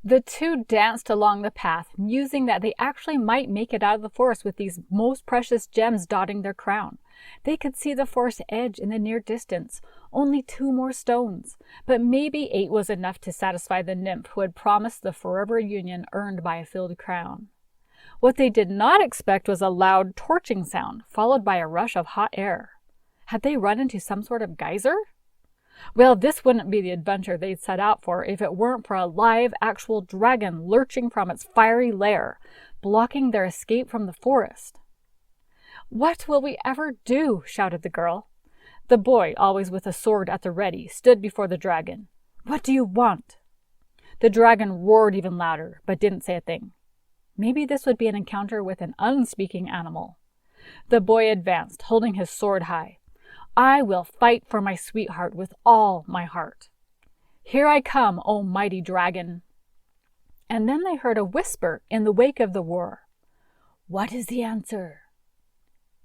The two danced along the path, musing that they actually might make it out of the forest with these most precious gems dotting their crown. They could see the forest edge in the near distance, only 2 more stones, but maybe 8 was enough to satisfy the nymph who had promised the forever union earned by a filled crown. What they did not expect was a loud torching sound, followed by a rush of hot air. Had they run into some sort of geyser? Well, this wouldn't be the adventure they'd set out for if it weren't for a live, actual dragon lurching from its fiery lair, blocking their escape from the forest. "What will we ever do?" shouted the girl. The boy, always with a sword at the ready, stood before the dragon. "What do you want?" The dragon roared even louder, but didn't say a thing. Maybe this would be an encounter with an unspeaking animal. The boy advanced, holding his sword high. "I will fight for my sweetheart with all my heart. Here I come, O mighty dragon." And then they heard a whisper in the wake of the war. "What is the answer?"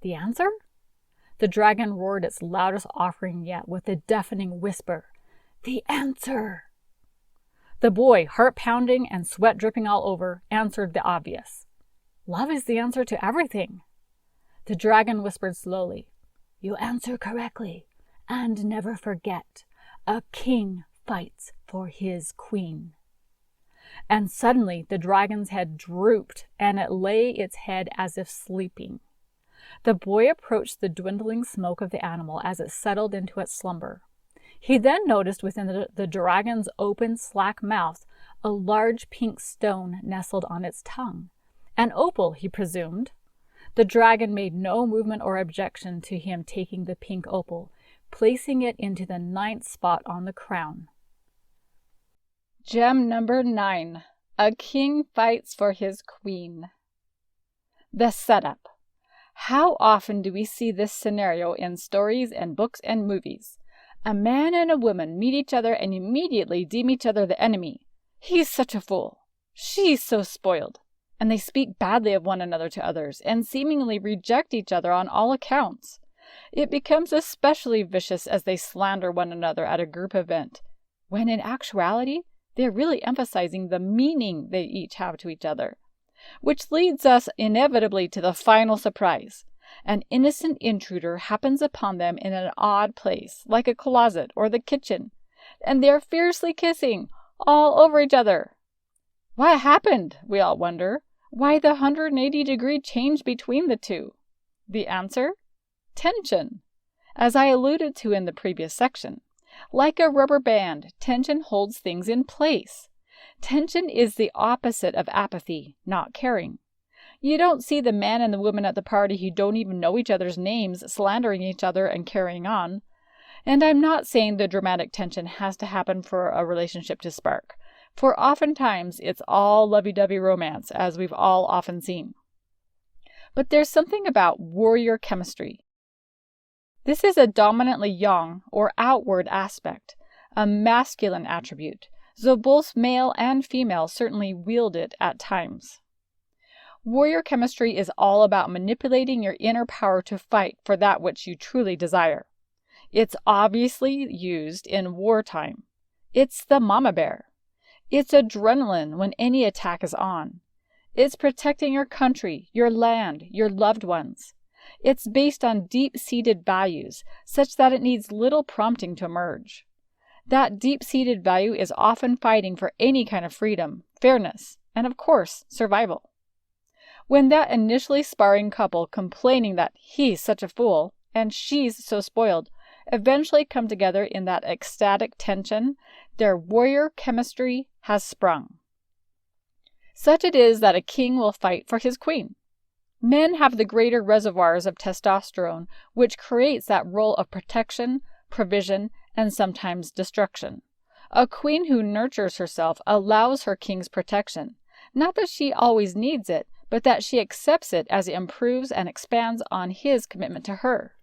The answer? The dragon roared its loudest offering yet with a deafening whisper. "The answer!" The boy, heart pounding and sweat dripping all over, answered the obvious. "Love is the answer to everything." The dragon whispered slowly. "You answer correctly, and never forget, a king fights for his queen." And suddenly the dragon's head drooped, and it lay its head as if sleeping. The boy approached the dwindling smoke of the animal as it settled into its slumber. He then noticed within the dragon's open, slack mouth a large pink stone nestled on its tongue. An opal, he presumed. The dragon made no movement or objection to him taking the pink opal, placing it into the 9th spot on the crown. Gem number 9. A king fights for his queen. The setup. How often do we see this scenario in stories and books and movies? A man and a woman meet each other and immediately deem each other the enemy. He's such a fool. She's so spoiled. And they speak badly of one another to others and seemingly reject each other on all accounts. It becomes especially vicious as they slander one another at a group event, when in actuality, they're really emphasizing the meaning they each have to each other. Which leads us inevitably to the final surprise. An innocent intruder happens upon them in an odd place, like a closet or the kitchen, and they're fiercely kissing all over each other. What happened, we all wonder? Why the 180-degree change between the two? The answer? Tension. As I alluded to in the previous section, like a rubber band, tension holds things in place. Tension is the opposite of apathy, not caring. You don't see the man and the woman at the party who don't even know each other's names slandering each other and carrying on. And I'm not saying the dramatic tension has to happen for a relationship to spark, for oftentimes it's all lovey-dovey romance, as we've all often seen. But there's something about warrior chemistry. This is a dominantly yang or outward aspect, a masculine attribute, though both male and female certainly wield it at times. Warrior chemistry is all about manipulating your inner power to fight for that which you truly desire. It's obviously used in wartime. It's the mama bear. It's adrenaline when any attack is on. It's protecting your country, your land, your loved ones. It's based on deep-seated values, such that it needs little prompting to emerge. That deep-seated value is often fighting for any kind of freedom, fairness, and of course, survival. When that initially sparring couple complaining that he's such a fool and she's so spoiled eventually come together in that ecstatic tension, their warrior chemistry has sprung. Such it is that a king will fight for his queen. Men have the greater reservoirs of testosterone, which creates that role of protection, provision, and sometimes destruction. A queen who nurtures herself allows her king's protection, not that she always needs it, but that she accepts it as it improves and expands on his commitment to her.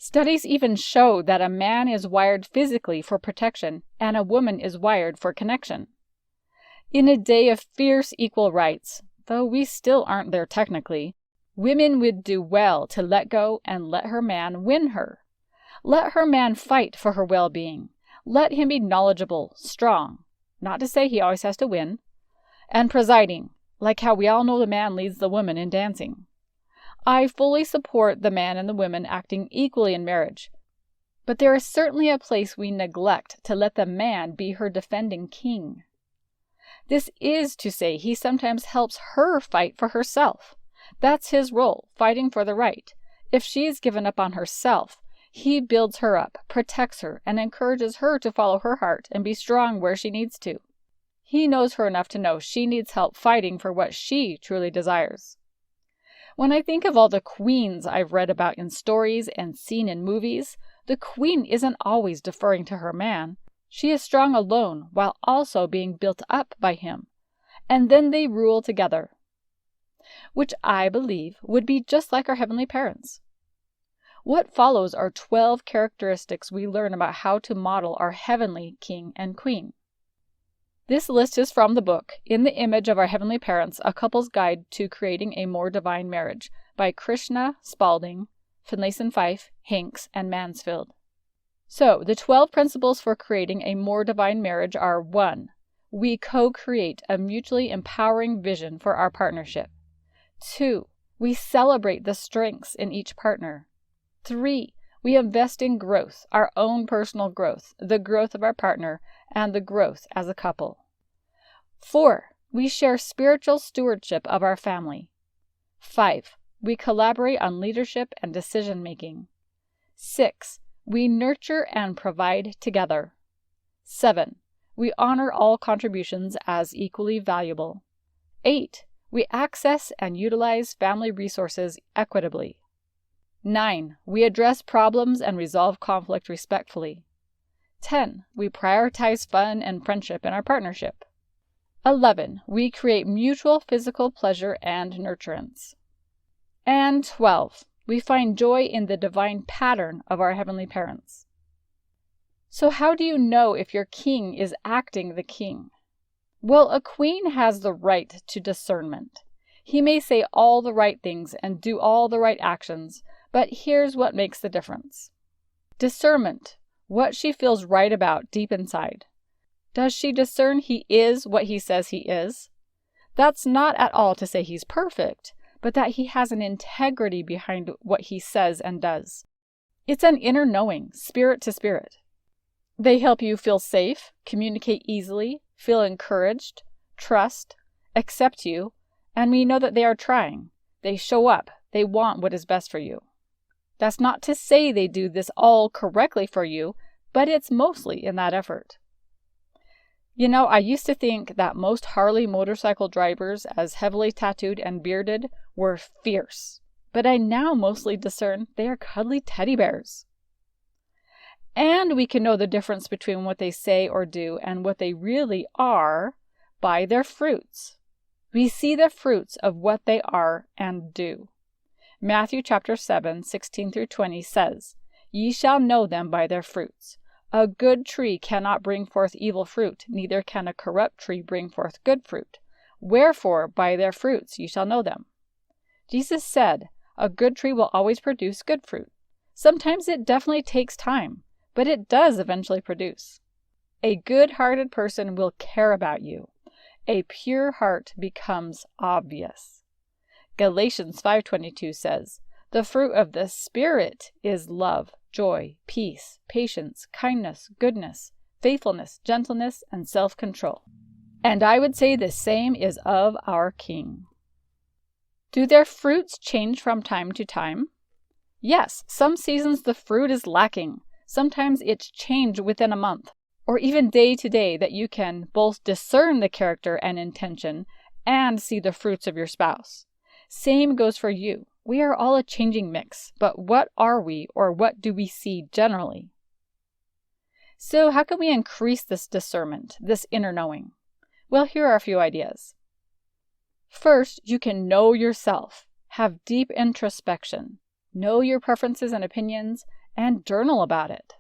Studies even show that a man is wired physically for protection and a woman is wired for connection. In a day of fierce equal rights, though we still aren't there technically, women would do well to let go and let her man win her. Let her man fight for her well-being. Let him be knowledgeable, strong. not to say he always has to win, and presiding, like how we all know the man leads the woman in dancing. I fully support the man and the women acting equally in marriage, but there is certainly a place we neglect to let the man be her defending king. This is to say he sometimes helps her fight for herself. That's his role, fighting for the right. If she's given up on herself, he builds her up, protects her, and encourages her to follow her heart and be strong where she needs to. He knows her enough to know she needs help fighting for what she truly desires. When I think of all the queens I've read about in stories and seen in movies, the queen isn't always deferring to her man. She is strong alone while also being built up by him. And then they rule together, which I believe would be just like our heavenly parents. What follows are 12 characteristics we learn about how to model our heavenly king and queen. This list is from the book, In the Image of Our Heavenly Parents, A Couple's Guide to Creating a More Divine Marriage by Krishna Spalding, Finlayson Fife, Hanks, and Mansfield. So, the 12 principles for creating a more divine marriage are 1. We co-create a mutually empowering vision for our partnership. 2. We celebrate the strengths in each partner. 3. We invest in growth, our own personal growth, the growth of our partner, and the growth as a couple. 4. We share spiritual stewardship of our family. 5. We collaborate on leadership and decision-making. 6. We nurture and provide together. 7. We honor all contributions as equally valuable. 8. We access and utilize family resources equitably. 9. We address problems and resolve conflict respectfully. 10. We prioritize fun and friendship in our partnership. 11. We create mutual physical pleasure and nurturance. And 12. We find joy in the divine pattern of our heavenly parents. So how do you know if your king is acting the king? Well, a queen has the right to discernment. He may say all the right things and do all the right actions, but here's what makes the difference. Discernment, what she feels right about deep inside. Does she discern he is what he says he is? That's not at all to say he's perfect, but that he has an integrity behind what he says and does. It's an inner knowing, spirit to spirit. They help you feel safe, communicate easily, feel encouraged, trust, accept you, and we know that they are trying. They show up. They want what is best for you. That's not to say they do this all correctly for you, but it's mostly in that effort. You know, I used to think that most Harley motorcycle drivers, as heavily tattooed and bearded, were fierce, but I now mostly discern they are cuddly teddy bears. And we can know the difference between what they say or do and what they really are by their fruits. We see the fruits of what they are and do. Matthew chapter 7, 16 through 20 says, Ye shall know them by their fruits. A good tree cannot bring forth evil fruit, neither can a corrupt tree bring forth good fruit. Wherefore, by their fruits ye shall know them. Jesus said, a good tree will always produce good fruit. Sometimes it definitely takes time, but it does eventually produce. A good-hearted person will care about you. A pure heart becomes obvious. Galatians 5:22 says, The fruit of the Spirit is love, joy, peace, patience, kindness, goodness, faithfulness, gentleness, and self-control. And I would say the same is of our King. Do their fruits change from time to time? Yes, some seasons the fruit is lacking. Sometimes it's changed within a month, or even day to day, that you can both discern the character and intention and see the fruits of your spouse. Same goes for you. We are all a changing mix, but what are we, or what do we see generally? So how can we increase this discernment, this inner knowing? Well, here are a few ideas. First, you can know yourself, have deep introspection, know your preferences and opinions, and journal about it.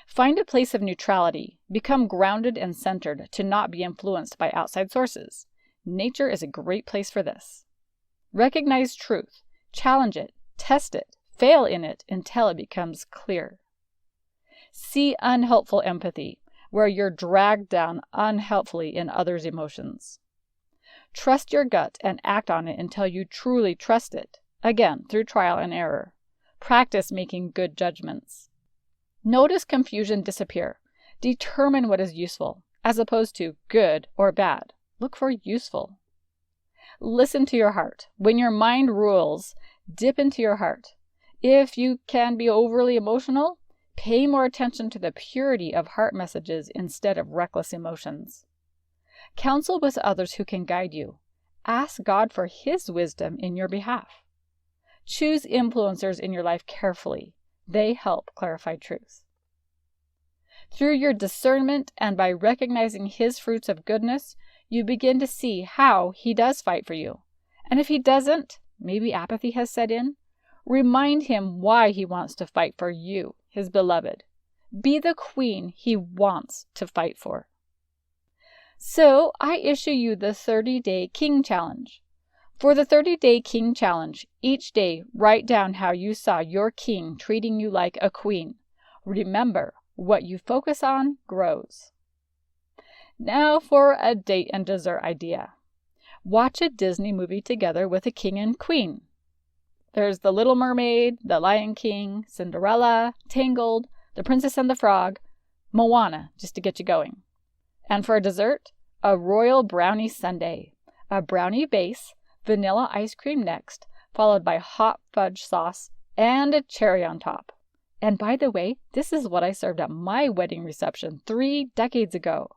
Find a place of neutrality, become grounded and centered to not be influenced by outside sources. Nature is a great place for this. Recognize truth, challenge it, test it, fail in it until it becomes clear. See unhelpful empathy. where you're dragged down unhelpfully in others' emotions. Trust your gut and act on it until you truly trust it, again, through trial and error. Practice making good judgments. Notice confusion disappear. Determine what is useful, as opposed to good or bad. Look for useful. Listen to your heart. When your mind rules, dip into your heart. If you can be overly emotional, pay more attention to the purity of heart messages instead of reckless emotions. Counsel with others who can guide you. Ask God for His wisdom in your behalf. Choose influencers in your life carefully. They help clarify truth. Through your discernment and by recognizing His fruits of goodness, you begin to see how He does fight for you. And if He doesn't, maybe apathy has set in, remind Him why He wants to fight for you, His beloved. Be the queen He wants to fight for. So I issue you the 30-Day King Challenge. For the 30-Day King Challenge, each day write down how you saw your king treating you like a queen. Remember, what you focus on grows. Now for a date and dessert idea. Watch a Disney movie together with a king and queen. There's The Little Mermaid, The Lion King, Cinderella, Tangled, The Princess and the Frog, Moana, just to get you going. And for a dessert, a royal brownie sundae. A brownie base, vanilla ice cream next, followed by hot fudge sauce and a cherry on top. And by the way, this is what I served at my wedding reception 3 decades ago.